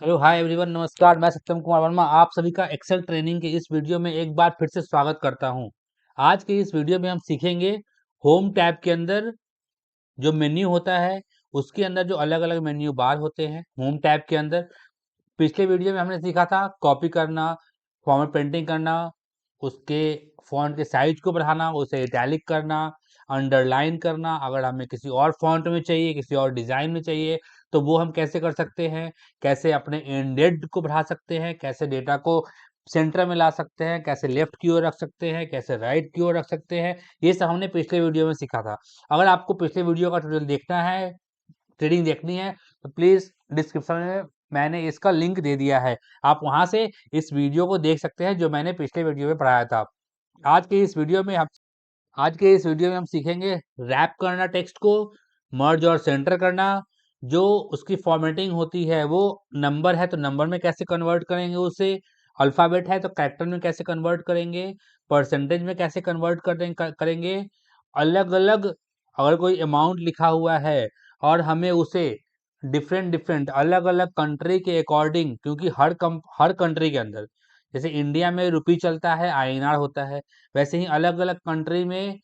Hello hi everyone, नमस्कार। मैं सत्यम कुमार वर्मा आप सभी का एक्सेल ट्रेनिंग के इस वीडियो में एक बार फिर से स्वागत करता हूं। आज के इस वीडियो में हम सीखेंगे होम टैब के अंदर जो मेन्यू होता है उसके अंदर जो अलग अलग मेन्यू बार होते हैं होम टैब के अंदर। पिछले वीडियो में हमने सीखा था कॉपी करना, फॉर्मेट पेंटिंग करना, उसके फ़ॉन्ट के साइज को बढ़ाना, उसे इटैलिक करना, अंडरलाइन करना। अगर हमें किसी और फ़ॉन्ट में चाहिए, किसी और डिज़ाइन में चाहिए, तो वो हम कैसे कर सकते हैं, कैसे अपने इंडेंट को बढ़ा सकते हैं, कैसे डेटा को सेंटर में ला सकते हैं, कैसे लेफ्ट की ओर रख सकते हैं, कैसे राइट की ओर रख सकते हैं। ये सब हमने पिछले वीडियो में सीखा था। अगर आपको पिछले वीडियो का ट्यूटोरियल देखना है, ट्रेनिंग देखनी है, तो प्लीज़ डिस्क्रिप्शन में मैंने इसका लिंक दे दिया है। आप वहाँ से इस वीडियो को देख सकते हैं जो मैंने पिछले वीडियो में पढ़ाया था। आज के इस वीडियो में हम आज के इस वीडियो में हम सीखेंगे रैप करना टेक्स्ट को, मर्ज और सेंटर करना। जो उसकी फॉर्मेटिंग होती है वो नंबर है तो नंबर में कैसे कन्वर्ट करेंगे उसे, अल्फ़ाबेट है तो कैरेक्टर में कैसे कन्वर्ट करेंगे, परसेंटेज में कैसे कन्वर्ट करेंगे। अलग-अलग अगर कोई अमाउंट लिखा हुआ है और हमें उसे डिफरेंट डिफरेंट अलग-अलग कंट्री के अकॉर्डिंग, क्योंकि हर कंट्री के अंदर, जैसे इंडिया में रुपी चलता है, आईएनआर होता है, वैसे ही अलग-अलग कंट्री में,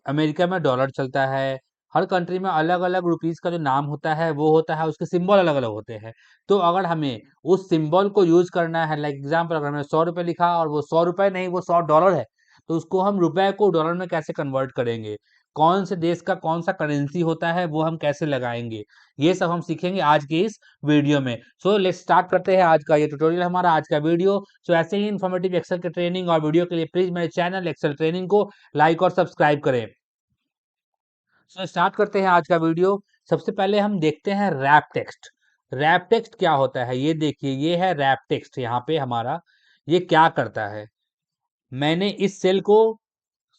अमेरिका में डॉलर चलता है। हर कंट्री में अलग-अलग रुपीस का जो नाम होता है वो होता है, उसके सिंबल अलग-अलग होते हैं। तो अगर हमें उस सिंबल को यूज़ करना है, लाइक एग्ज़ाम्पल अगर हमने ₹100 लिखा और वो ₹100 नहीं, वो $100 है, तो उसको हम रुपए को डॉलर में कैसे कन्वर्ट करेंगे? कौन से देश का कौन-सा करेंसी होता है वो हम कैसे लगाएँगे? ये सब हम सीखेंगे आज की इस वीडियो में। सो लेट्स स्टार्ट करते हैं आज का ये ट्यूटोरियल, हमारा आज का वीडियो। सो ऐसे ही इन्फॉर्मेटिव एक्सेल के ट्रेनिंग और वीडियो के लिए प्लीज़ मेरे चैनल एक्सेल ट्रेनिंग को लाइक और सब्सक्राइब करें। सो स्टार्ट करते हैं आज का वीडियो। सबसे पहले हम देखते हैं रैप टेक्स्ट। रैप टेक्स्ट क्या होता है, ये देखिए, ये है रैप टेक्स्ट। यहाँ पे हमारा ये क्या करता है, मैंने इस सेल को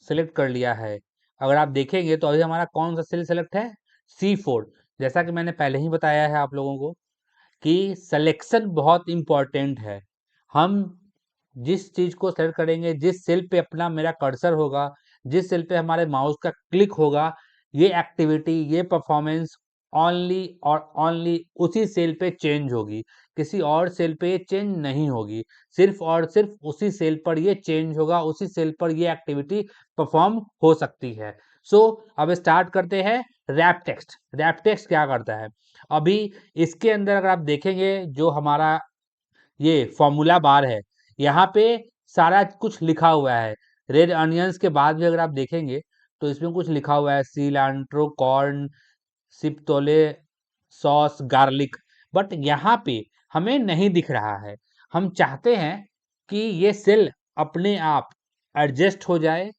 सेलेक्ट कर लिया है। अगर आप देखेंगे तो अभी हमारा कौन सा सेल सेलेक्ट है, C4। जैसा कि मैंने पहले ही बताया है आप लोगों को कि सिलेक्शन बहुत इम्पोर्टेंट है। हम जिस चीज़ को सेलेक्ट करेंगे, जिस सेल पे अपना मेरा कर्सर होगा, जिस सेल पे हमारे माउस का क्लिक होगा, ये एक्टिविटी, ये परफॉर्मेंस ओनली और ओनली उसी सेल पे चेंज होगी। किसी और सेल पे ये चेंज नहीं होगी। सिर्फ़ और सिर्फ़ उसी सेल पर ये चेंज होगा, उसी सेल पर ये एक्टिविटी परफॉर्म हो सकती है। सो अब स्टार्ट करते हैं रैप टेक्स्ट। रैप टेक्स्ट क्या करता है? अभी इसके अंदर अगर आप देखेंगे, जो हमारा ये फॉर्मूला बार है, यहाँ पे सारा कुछ लिखा हुआ है। रेड अनियंस के बाद भी अगर आप देखेंगे तो इसमें कुछ लिखा हुआ है, सिलांट्रो, कॉर्न, चिपोtle सॉस, गार्लिक। बट यहाँ पे हमें नहीं दिख रहा है। हम चाहते हैं कि ये सेल अपने आप एडजस्ट हो जाए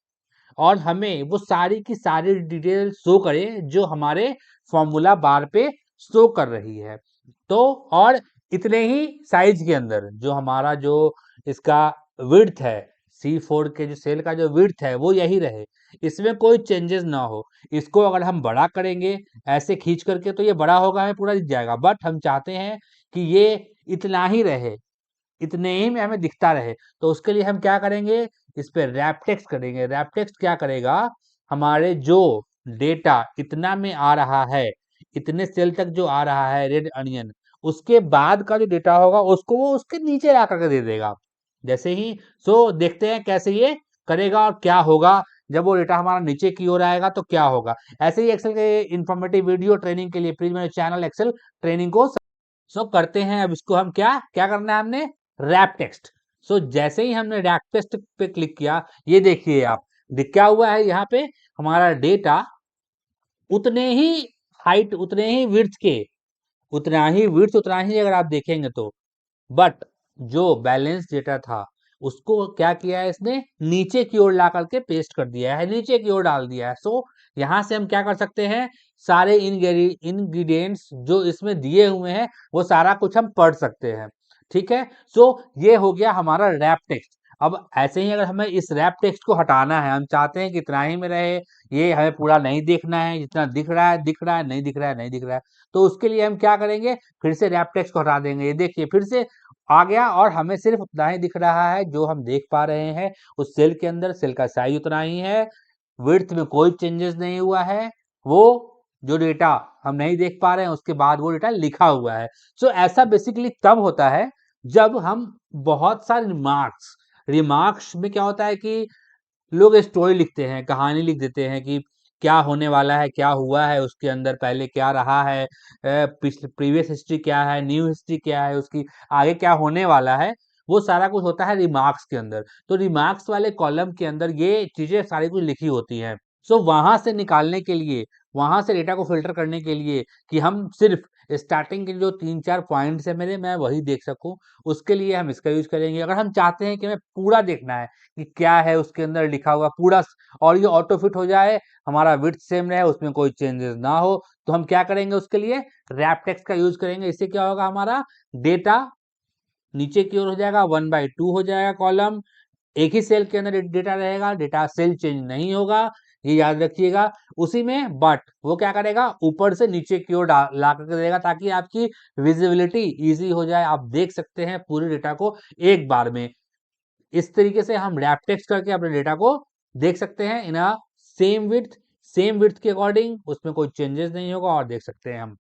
और हमें वो सारी की सारी डिटेल शो करे जो हमारे फॉर्मूला बार पे शो कर रही है। तो और इतने ही साइज के अंदर जो हमारा जो इसका विड्थ है, C4 के जो सेल का जो विड्थ है वो यही रहे, इसमें कोई चेंजेस ना हो। इसको अगर हम बड़ा करेंगे ऐसे खींच करके तो ये बड़ा होगा, हमें पूरा दिख जाएगा, बट हम चाहते हैं कि ये इतना ही रहे, इतने ही में हमें दिखता रहे। तो उसके लिए हम क्या करेंगे, इस पे रैप टेक्स्ट करेंगे। रैप टेक्स्ट क्या करेगा, हमारे जो डेटा इतना में आ रहा है, इतने सेल तक जो आ रहा है रेड अनियन, उसके बाद का जो डेटा होगा उसको वो उसके नीचे ला करके दे देगा। जैसे ही सो देखते हैं कैसे ये करेगा और क्या होगा जब वो डेटा हमारा नीचे की ओर आएगा तो क्या होगा। ऐसे ही एक्सेल के इन्फॉर्मेटिव वीडियो ट्रेनिंग के लिए प्लीज मेरे चैनल एक्सेल ट्रेनिंग को सो करते हैं। अब इसको हम क्या क्या करना है, हमने रैप टेक्स्ट। सो जैसे ही हमने रैप टेक्स्ट पे क्लिक किया, ये देखिए आप, क्या हुआ है यहाँ पे, हमारा डेटा उतने ही हाइट, उतने ही विड्थ के, उतना ही विड्थ, उतना ही अगर आप देखेंगे तो, बट जो बैलेंस डेटा था उसको क्या किया है इसने, नीचे की ओर ला करके पेस्ट कर दिया है, नीचे की ओर डाल दिया है। सो यहाँ से हम क्या कर सकते हैं, सारे इंग्रेडिएंट्स जो इसमें दिए हुए हैं वो सारा कुछ हम पढ़ सकते हैं। ठीक है, सो ये हो गया हमारा रैप टेक्स्ट। अब ऐसे ही अगर हमें इस रैप टेक्स्ट को हटाना है, हम चाहते हैं कि इतना ही में रहे, ये हमें पूरा नहीं देखना है, जितना दिख रहा है दिख रहा है, नहीं दिख रहा है नहीं दिख रहा है, तो उसके लिए हम क्या करेंगे, फिर से रैप टेक्स्ट को हटा देंगे। ये देखिए फिर से आ गया और हमें सिर्फ उतना ही दिख रहा है जो हम देख पा रहे हैं। उस सेल के अंदर सेल का साइज उतना ही है, विड्थ में कोई चेंजेस नहीं हुआ है, वो जो डेटा हम नहीं देख पा रहे हैं उसके बाद वो डेटा लिखा हुआ है। सो ऐसा बेसिकली तब होता है जब हम बहुत सारे रिमार्क्स रिमार्क्स में क्या होता है कि लोग स्टोरी लिखते हैं, कहानी लिख देते हैं कि क्या होने वाला है, क्या हुआ है उसके अंदर, पहले क्या रहा है, प्रीवियस हिस्ट्री क्या है, न्यू हिस्ट्री क्या है, उसकी आगे क्या होने वाला है, वो सारा कुछ होता है रिमार्क्स के अंदर। तो रिमार्क्स वाले कॉलम के अंदर ये चीजें सारी कुछ लिखी होती हैं। सो वहां से निकालने के लिए, वहां से डेटा को फिल्टर करने के लिए कि हम सिर्फ स्टार्टिंग के जो 3-4 पॉइंट्स है मेरे, मैं वही देख सकूं, उसके लिए हम इसका यूज करेंगे। अगर हम चाहते हैं कि हमें पूरा देखना है कि क्या है उसके अंदर लिखा हुआ पूरा, और ये ऑटो फिट हो जाए, हमारा विड्थ सेम रहे, उसमें कोई चेंजेस ना हो, तो हम क्या करेंगे उसके लिए रैप टेक्स्ट का यूज करेंगे। इससे क्या होगा, हमारा डेटा नीचे की ओर हो जाएगा, 1/2 हो जाएगा कॉलम, एक ही सेल के अंदर डेटा रहेगा, डेटा सेल चेंज नहीं होगा, ये याद रखिएगा। उसी में बट वो क्या करेगा, ऊपर से नीचे की ओर ला करके देगा ताकि आपकी विजिबिलिटी इजी हो जाए, आप देख सकते हैं पूरे डेटा को एक बार में। इस तरीके से हम रैप टेक्स्ट करके अपने डेटा को देख सकते हैं इन अ सेम विड्थ के अकॉर्डिंग, उसमें कोई चेंजेस नहीं होगा और देख सकते हैं हम।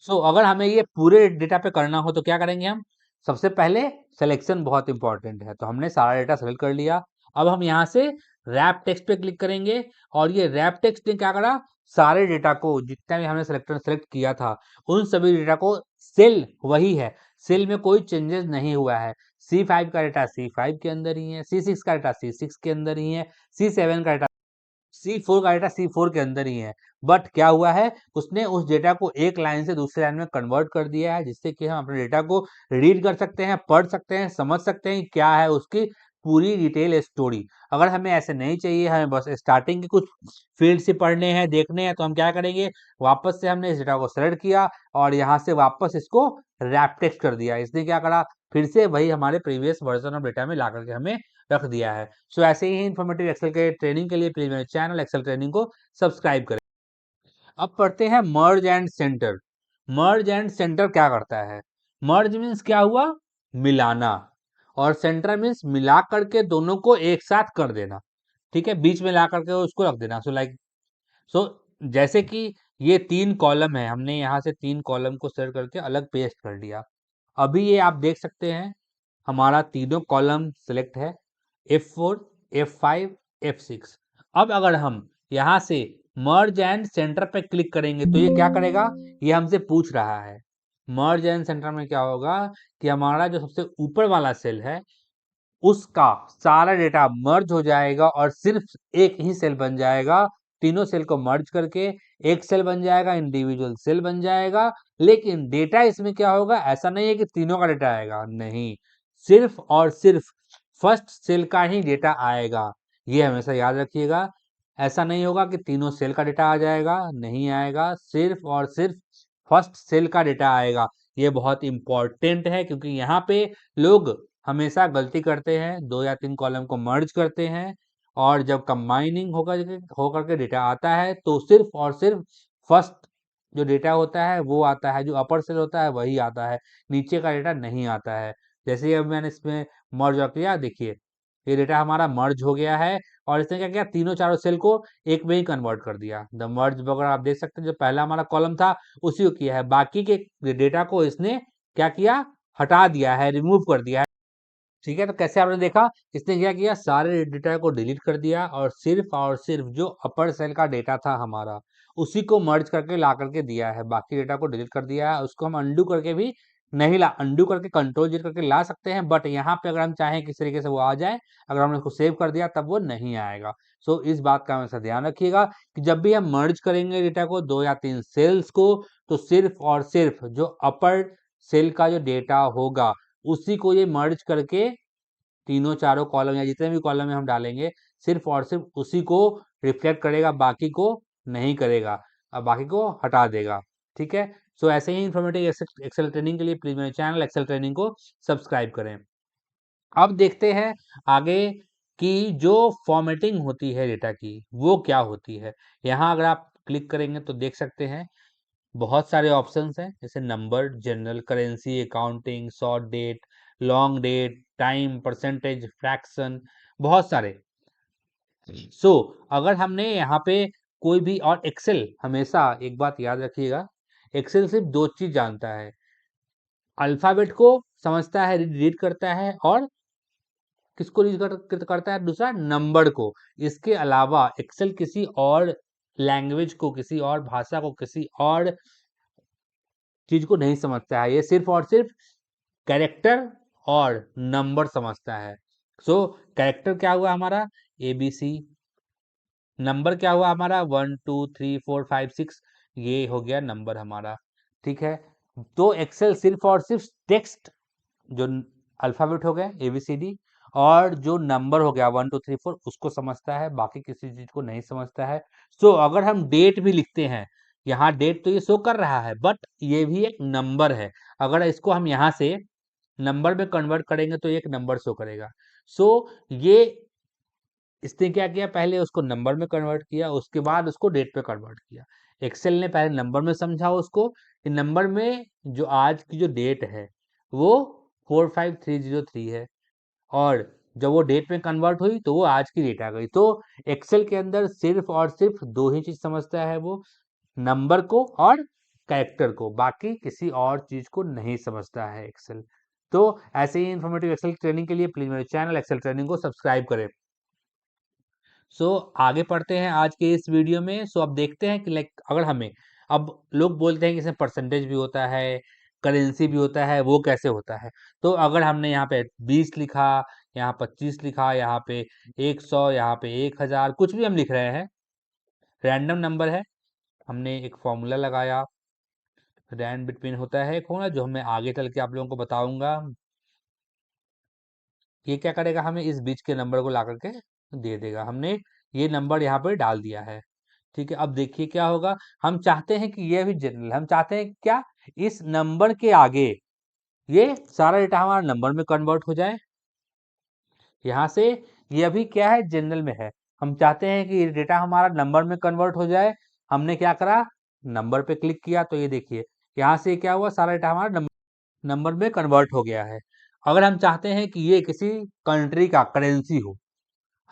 अगर हमें ये पूरे डेटा पे करना हो तो क्या करेंगे हम, सबसे पहले सिलेक्शन बहुत इंपॉर्टेंट है, तो हमने सारा डेटा सेलेक्ट कर लिया। अब हम यहाँ से रैप टेक्स्ट पे क्लिक करेंगे और ये रैप टेक्स्ट ने क्या करा, सारे डेटा को जितना भी हमने सेलेक्ट किया था उन सभी डेटा को, सेल वही है, सेल में कोई चेंजेस नहीं हुआ है। C5 का डेटा C5 के अंदर ही है, C6 का डेटा C6 के अंदर ही है, C7 का डेटा C4 का डेटा C4 के अंदर ही है। बट क्या हुआ है, उसने उस डेटा को एक लाइन से दूसरे लाइन में कन्वर्ट कर दिया है, जिससे कि हम अपने डेटा को रीड कर सकते हैं, पढ़ सकते हैं, समझ सकते हैं क्या है उसकी पूरी डिटेल स्टोरी। अगर हमें ऐसे नहीं चाहिए, हमें बस स्टार्टिंग के कुछ फील्ड से पढ़ने हैं, देखने हैं, तो हम क्या करेंगे, वापस से हमने इस डेटा को सेलेक्ट किया और यहाँ से वापस इसको रैप टेक्स्ट कर दिया। इसने क्या करा, फिर से वही हमारे प्रीवियस वर्जन ऑफ डेटा में ला करके हमें रख दिया है। ऐसे ही इन्फॉर्मेटिव एक्सेल के ट्रेनिंग के लिए प्लीज मेरे चैनल एक्सेल ट्रेनिंग को सब्सक्राइब करें। अब पढ़ते हैं मर्ज and centre. Merge and centre क्या करता है, मर्ज मीन्स क्या हुआ, मिलाना, और सेंटर मीन्स मिला करके दोनों को एक साथ कर देना। ठीक है, बीच में ला करके उसको रख देना। सो जैसे कि ये 3 कॉलम है, हमने यहाँ से 3 कॉलम को सेलेक्ट करके अलग पेस्ट कर लिया। अभी ये आप देख सकते हैं हमारा तीनों कॉलम सिलेक्ट है, F4, F5, F6। अब अगर हम यहाँ से मर्ज एंड सेंटर पे क्लिक करेंगे तो ये क्या करेगा, ये हमसे पूछ रहा है मर्ज एंड सेंटर में क्या होगा, कि हमारा जो सबसे ऊपर वाला सेल है उसका सारा डेटा मर्ज हो जाएगा और सिर्फ एक ही सेल बन जाएगा। तीनों सेल को मर्ज करके एक सेल बन जाएगा, इंडिविजुअल सेल बन जाएगा। लेकिन डेटा इसमें क्या होगा, ऐसा नहीं है कि तीनों का डेटा आएगा, नहीं, सिर्फ और सिर्फ फर्स्ट सेल का ही डेटा आएगा। ये हमेशा याद रखिएगा, ऐसा नहीं होगा कि तीनों सेल का डेटा आ जाएगा, नहीं आएगा, सिर्फ और सिर्फ फर्स्ट सेल का डेटा आएगा। ये बहुत इंपॉर्टेंट है क्योंकि यहाँ पे लोग हमेशा गलती करते हैं, 2 या 3 कॉलम को मर्ज करते हैं और जब कंबाइनिंग होकर के डेटा आता है तो सिर्फ और सिर्फ फर्स्ट जो डेटा होता है वो आता है, जो अपर सेल होता है वही आता है, नीचे का डेटा नहीं आता है। जैसे ही अब मैंने इसमें मर्ज किया, देखिए ये डेटा हमारा मर्ज हो गया है और इसने क्या किया, तीनों चारों सेल को एक में ही कन्वर्ट कर दिया। द मर्ज वगैरह आप देख सकते हैं, जो पहला हमारा कॉलम था उसी को किया है, बाकी के डेटा को इसने क्या किया, हटा दिया है, रिमूव कर दिया है। ठीक है, तो कैसे आपने देखा, इसने क्या किया, सारे डेटा को डिलीट कर दिया और सिर्फ जो अपर सेल का डेटा था हमारा उसी को मर्ज करके ला करके दिया है, बाकी डेटा को डिलीट कर दिया है। उसको हम अंडू करके भी नहीं ला, अंडू करके कंट्रोल जी करके ला सकते हैं, बट यहाँ पे अगर हम चाहें किस तरीके से वो आ जाए, अगर हमने उसको सेव कर दिया तब वो नहीं आएगा। इस बात का हमेशा ध्यान रखिएगा कि जब भी हम मर्ज करेंगे डेटा को 2 या 3 सेल्स को, तो सिर्फ और सिर्फ जो अपर सेल का जो डेटा होगा उसी को ये मर्ज करके तीनों चारों कॉलम या जितने भी कॉलम में हम डालेंगे सिर्फ और सिर्फ उसी को रिफ्लेक्ट करेगा, बाकी को नहीं करेगा, और बाकी को हटा देगा। ठीक है, ऐसे ही इन्फॉर्मेटिव एक्सेल ट्रेनिंग के लिए प्लीज मेरे चैनल एक्सेल ट्रेनिंग को सब्सक्राइब करें। अब देखते हैं आगे कि जो फॉर्मेटिंग होती है डेटा की वो क्या होती है। यहाँ अगर आप क्लिक करेंगे तो देख सकते हैं बहुत सारे ऑप्शंस हैं, जैसे number, general, currency, accounting, short date, long date, time, percentage, fraction, बहुत सारे। सो अगर हमने यहाँ पे कोई भी, और एक्सेल हमेशा एक बात याद रखिएगा, एक्सेल सिर्फ दो चीज जानता है, अल्फाबेट को समझता है, रीड करता है, और किसको रीड करता है, दूसरा नंबर को। इसके अलावा एक्सेल किसी और लैंग्वेज को, किसी और भाषा को, किसी और चीज को नहीं समझता है। ये सिर्फ और सिर्फ कैरेक्टर और नंबर समझता है। सो कैरेक्टर क्या हुआ हमारा, ABC। नंबर क्या हुआ हमारा, 1 2 3 4 5 6, ये हो गया नंबर हमारा। ठीक है, तो एक्सेल सिर्फ और सिर्फ टेक्स्ट, जो अल्फाबेट हो गए ABCD, और जो नंबर हो गया 1 2 3 4, उसको समझता है, बाकी किसी चीज को नहीं समझता है। सो अगर हम डेट भी लिखते हैं, यहाँ डेट तो ये शो कर रहा है, बट ये भी एक नंबर है। अगर इसको हम यहाँ से नंबर में कन्वर्ट करेंगे तो एक नंबर शो करेगा। सो ये इसने क्या किया, पहले उसको नंबर में कन्वर्ट किया, उसके बाद उसको डेट पे कन्वर्ट किया। एक्सेल ने पहले नंबर में समझा उसको कि नंबर में जो आज की जो डेट है वो 45303 है, और जब वो डेट में कन्वर्ट हुई तो वो आज की डेट आ गई। तो एक्सेल के अंदर सिर्फ और सिर्फ दो ही चीज समझता है वो, नंबर को और कैरेक्टर को, बाकी किसी और चीज को नहीं समझता है एक्सेल। तो ऐसे ही इन्फॉर्मेटिव एक्सेल ट्रेनिंग के लिए प्लीज मेरे चैनल एक्सेल ट्रेनिंग को सब्सक्राइब करें। सो आगे पढ़ते हैं आज के इस वीडियो में। सो अब देखते हैं कि लाइक अगर हमें, अब लोग बोलते हैं कि इसमें परसेंटेज भी होता है, करेंसी भी होता है, वो कैसे होता है। तो अगर हमने यहाँ पे 20 लिखा, यहाँ 25 लिखा, यहाँ पे 100, यहाँ पे 1000, कुछ भी हम लिख रहे हैं, रैंडम नंबर है, हमने एक फॉर्मूला लगाया, रैंड बिटवीन होता है एक होना, जो हमें आगे चल के आप लोगों को बताऊंगा। ये क्या करेगा, हमें इस बीच के नंबर को ला करके दे देगा। हमने ये नंबर यहाँ पे डाल दिया है। ठीक है, अब देखिए क्या होगा, हम चाहते हैं कि ये भी जनरल, हम चाहते हैं कि क्या, इस नंबर के आगे ये सारा डेटा हमारा नंबर में कन्वर्ट हो जाए। यहाँ से ये अभी क्या है, जनरल में है, हम चाहते हैं कि ये डेटा हमारा नंबर में कन्वर्ट हो जाए। हमने क्या करा, नंबर पे क्लिक किया, तो ये देखिए यहाँ से क्या हुआ, सारा डेटा हमारा नंबर में कन्वर्ट हो गया है। अगर हम चाहते हैं कि ये किसी कंट्री का करेंसी हो,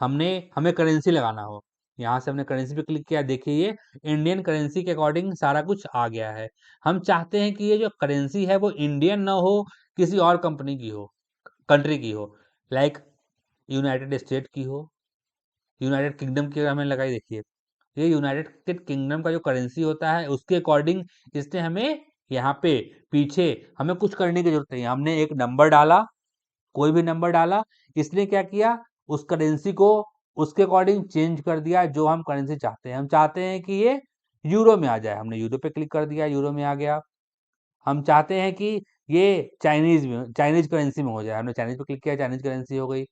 हमें करेंसी लगाना हो, यहाँ से हमने करेंसी पे क्लिक किया, देखिए ये इंडियन करेंसी के अकॉर्डिंग सारा कुछ आ गया है। हम चाहते हैं कि ये जो करेंसी है वो इंडियन ना हो, किसी और कंपनी की हो, कंट्री की हो, लाइक यूनाइटेड स्टेट की हो, यूनाइटेड किंगडम की अगर हमें लगाई, देखिए ये यूनाइटेड किंगडम का जो करेंसी होता है उसके अकॉर्डिंग इसने हमें यहाँ पे पीछे हमें कुछ करने की जरूरत नहीं है। हमने एक नंबर डाला, कोई भी नंबर डाला, इसने क्या किया, उस करेंसी को उसके अकॉर्डिंग चेंज कर दिया, जो हम करेंसी चाहते हैं। हम चाहते हैं कि ये यूरो में आ जाए, हमने यूरो पे क्लिक कर दिया, यूरो में आ गया। हम चाहते हैं कि ये चाइनीज करेंसी में हो जाए, हमने चाइनीज पे क्लिक किया, चाइनीज करेंसी हो गई।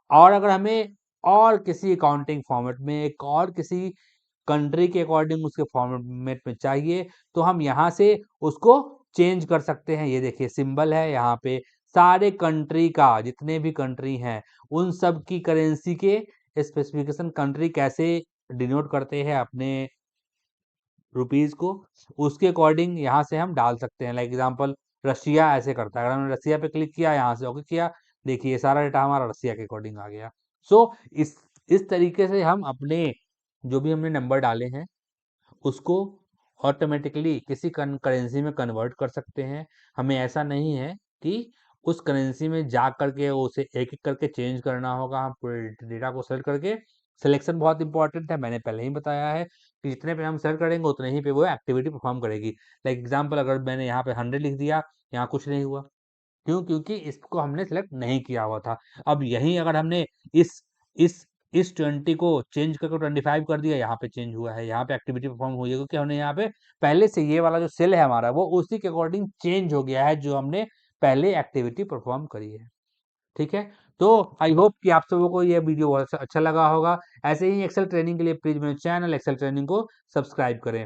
और अगर हमें और किसी अकाउंटिंग फॉर्मेट में, एक और किसी कंट्री के अकॉर्डिंग उसके फॉर्मेट में चाहिए, तो हम यहाँ से उसको चेंज कर सकते हैं। ये देखिए सिंबल है यहाँ पे, सारे कंट्री का, जितने भी कंट्री हैं उन सब की करेंसी के स्पेसिफिकेशन, कंट्री कैसे डिनोट करते हैं अपने रुपीज को, उसके अकॉर्डिंग यहाँ से हम डाल सकते हैं। लाइक एग्जांपल रशिया ऐसे करता है, अगर हमने रशिया पे क्लिक किया, यहाँ से ओके किया, देखिए सारा डेटा हमारा रशिया के अकॉर्डिंग आ गया। सो इस तरीके से हम अपने जो भी हमने नंबर डाले हैं उसको ऑटोमेटिकली किसी करेंसी में कन्वर्ट कर सकते हैं। हमें ऐसा नहीं है कि उस करेंसी में जा करके उसे एक एक करके चेंज करना होगा। हम पूरे डेटा को सेलेक्ट करके, सिलेक्शन बहुत इंपॉर्टेंट है, मैंने पहले ही बताया है कि जितने पे हम सेलेक्ट करेंगे उतने ही पे वो एक्टिविटी परफॉर्म करेगी। लाइक एग्जांपल, अगर मैंने यहाँ पे 100 लिख दिया, यहाँ कुछ नहीं हुआ, क्यों, क्योंकि इसको हमने सेलेक्ट नहीं किया हुआ था। अब यहीं अगर हमने इस इस इस 20 को चेंज करके 25 कर दिया, यहाँ पे चेंज हुआ है, यहाँ पे एक्टिविटी परफॉर्म हुई है, क्योंकि हमने यहाँ पे पहले से ये वाला जो सेल है हमारा वो उसी के अकॉर्डिंग चेंज हो गया है जो हमने पहले एक्टिविटी परफॉर्म करी है। ठीक है, तो आई होप कि आप सबों को ये वीडियो बहुत अच्छा लगा होगा। ऐसे ही एक्सेल ट्रेनिंग के लिए प्लीज मेरे चैनल एक्सेल ट्रेनिंग को सब्सक्राइब करें।